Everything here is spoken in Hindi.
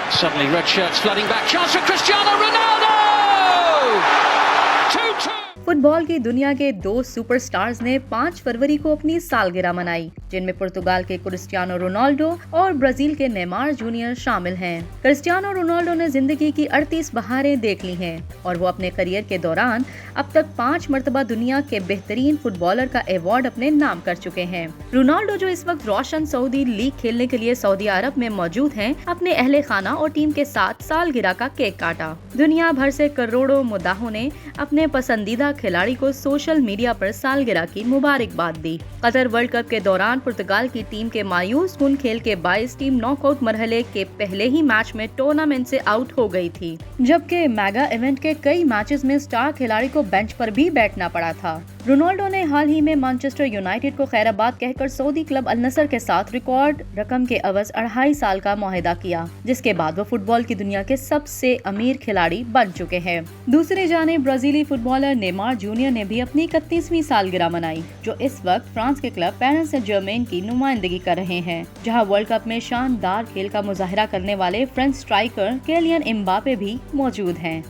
Suddenly red shirts flooding back. Chance for Cristiano Ronaldo! 2-2. Football की दुनिया के दो सुपरस्टार्स ने 5 फरवरी को अपनी सालगिरह मनाई, जिनमें पुर्तगाल के क्रिस्टियानो रोनाल्डो और ब्राजील के नेमार जूनियर शामिल हैं। क्रिस्टियानो रोनाल्डो ने जिंदगी की 38 बहारें देख ली हैं और वो अपने करियर के दौरान अब तक 5 मरतबा दुनिया के बेहतरीन फुटबॉलर का अवार्ड अपने नाम कर चुके हैं। रोनाल्डो, जो इस वक्त रोशन सऊदी लीग खेलने के लिए सऊदी अरब में मौजूद हैं, अपने अहले खाना और टीम के साथ सालगिरह का केक काटा। दुनिया भर से करोड़ों मुद्दाहों ने अपने पसंदीदा खिलाड़ी को सोशल मीडिया पर सालगिरह की मुबारकबाद दी। कतर वर्ल्ड कप के दौरान पुर्तगाल की टीम के मायूस कुन खेल के बायस टीम नॉकआउट मरहले के पहले ही मैच में टूर्नामेंट से आउट हो गई थी, जबकि मेगा इवेंट के कई मैचेस में स्टार खिलाड़ी को बेंच पर भी बैठना पड़ा था। रोनाल्डो ने हाल ही में मैनचेस्टर यूनाइटेड को खैराबाद कहकर सऊदी क्लब अल नसर के साथ रिकॉर्ड रकम के अवज 2.5 साल का मुआहदा किया, जिसके बाद वो फुटबॉल की दुनिया के सबसे अमीर खिलाड़ी बन चुके हैं। दूसरी जानिब ब्राजीली फुटबॉलर नेमार जूनियर ने भी अपनी 31वीं सालगिरह मनाई, जो इस वक्त फ्रांस के क्लब पेरिस सेंट जर्मेन की नुमाइंदगी कर रहे हैं, जहां वर्ल्ड कप में शानदार खेल का मुजाहिरा करने वाले फ्रेंच स्ट्राइकर किलियन एम्बापे भी मौजूद हैं।